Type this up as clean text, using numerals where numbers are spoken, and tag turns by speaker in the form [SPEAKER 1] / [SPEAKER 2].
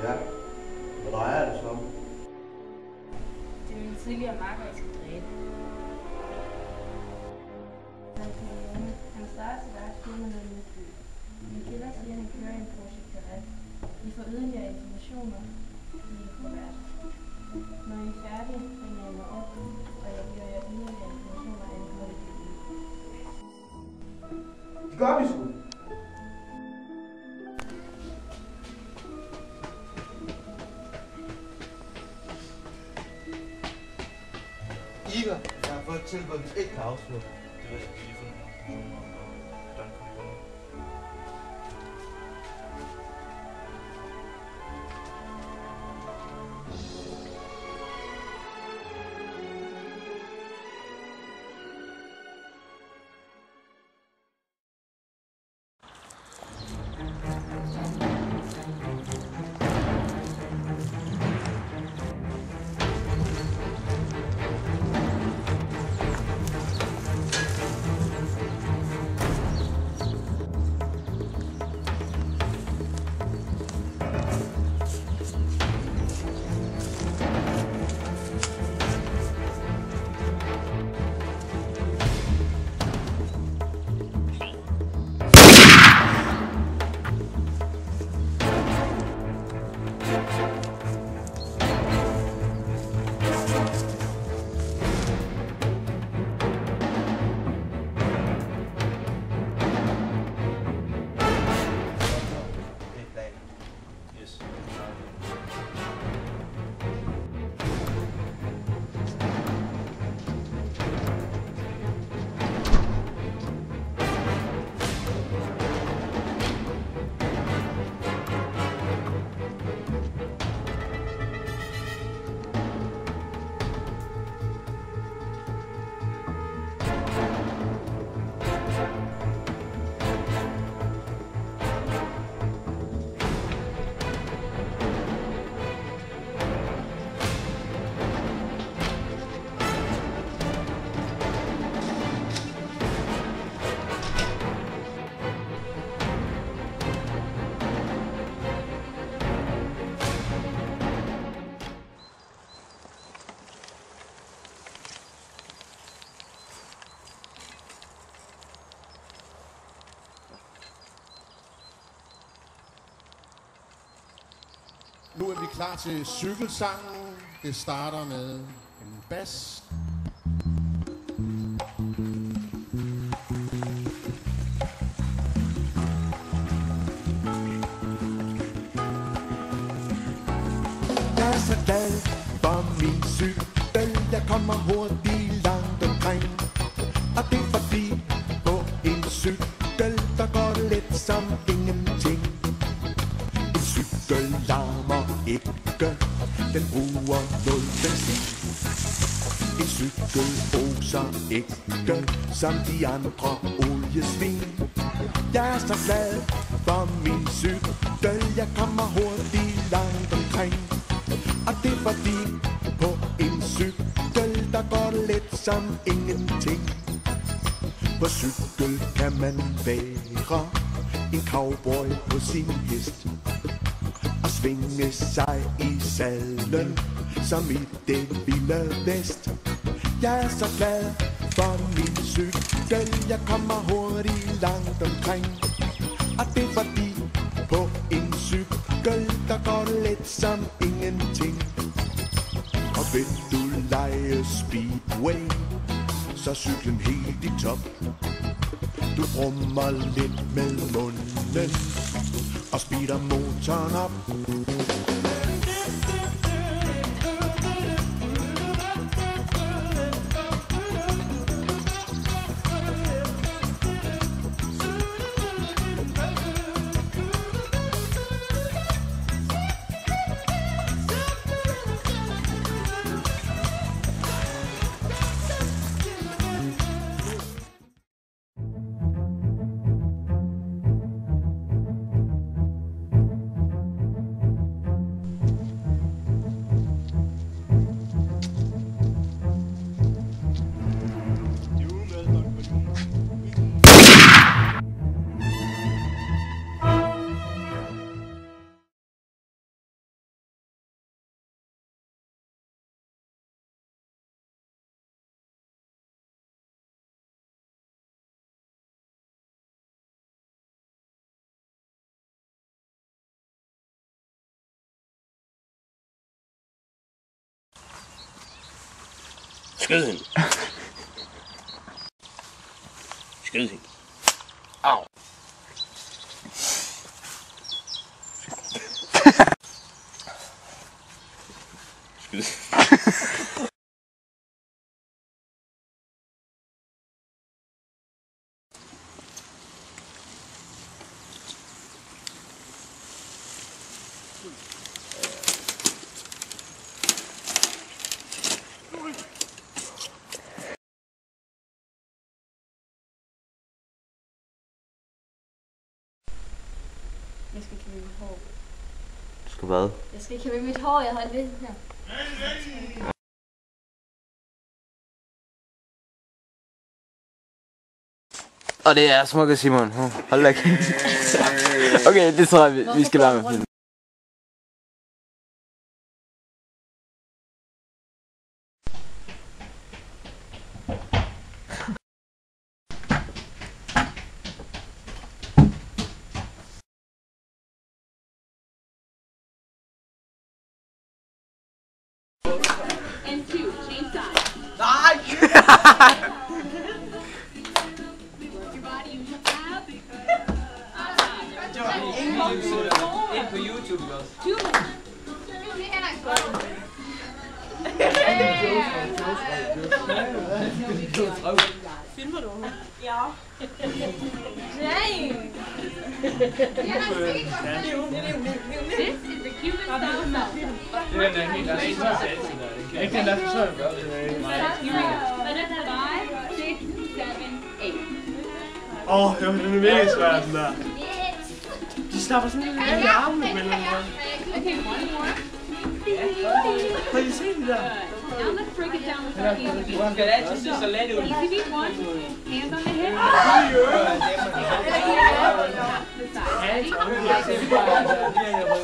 [SPEAKER 1] Ja. Hvad drejer det så om?
[SPEAKER 2] Det er min tidligere makker, jeg skal dræbe. Han starter sit eget firma med en udby. Min kilder siger, at han kører en Porsche Carrette. Vi får yderligere informationer i en kuvert. Når I er færdige, ringer jeg mig op, og jeg giver jer yderligere informationer angående det.
[SPEAKER 1] Det gør vi sgu.
[SPEAKER 3] Iver, jeg har fået et tilbud, vi ikke kan afslå.
[SPEAKER 4] Det ved jeg ikke, lige for nogle informationer om Don Corleone.
[SPEAKER 5] Nu er vi klar til cykelsangen. Det starter med en bas.
[SPEAKER 6] Jeg er så glad for min cykel. Jeg kommer hurtigt langt omkring. Og det er fordi på en cykel, der går det let som ingenting. En cykel larmer ikke, den bruger nul benzin. En cykel oser ikke, som de andre oliesvin. Jeg er så glad for min cykel, jeg kommer hurtigt langt omkring. Og det er fordi på en cykel, der går det let som ingenting. På cykel kan man være en cowboy på sin hest og svinge sig i sadlen som i det vilde vest. Jeg er så glad for min cykel, jeg kommer hurtigt langt omkring. Og det er fordi på en cykel, der går det let som ingenting. Og vil du lege speedway, så cyklen helt i top. Du brummer lidt med munden og speeder motoren op.
[SPEAKER 7] Skyd hende. Skyd hende. Au. Skyd.
[SPEAKER 2] Jeg skal ikke med mit hår.
[SPEAKER 8] Du skal hvad?
[SPEAKER 2] Jeg skal ikke med mit hår, jeg har det her.
[SPEAKER 8] Og det er smukke, Simon. Hold da kæft. Okay, det tror jeg, vi skal lade med.
[SPEAKER 9] And 2, change sides.
[SPEAKER 3] Nej!
[SPEAKER 9] Work your body, use your abs.
[SPEAKER 3] Ind på YouTube også.
[SPEAKER 9] 2 minutes.
[SPEAKER 3] Filmer du?
[SPEAKER 9] Ja.
[SPEAKER 2] Dang!
[SPEAKER 9] This is the Cuban style melt.
[SPEAKER 3] Det er den helt anden indsats. Ikke den der forsøg at gøre det.
[SPEAKER 9] Let it 5, 6, 7, 8.
[SPEAKER 4] Det er mega svært, den der. De slapper sådan lidt af i armene mellem dem.
[SPEAKER 9] Okay, one more.
[SPEAKER 4] Kan I se det der?
[SPEAKER 9] Now let's break it down with our hands.
[SPEAKER 3] Du skal altid se så let ud.
[SPEAKER 9] Easy beat 1. Hands on the hips.
[SPEAKER 3] Hands on the hips.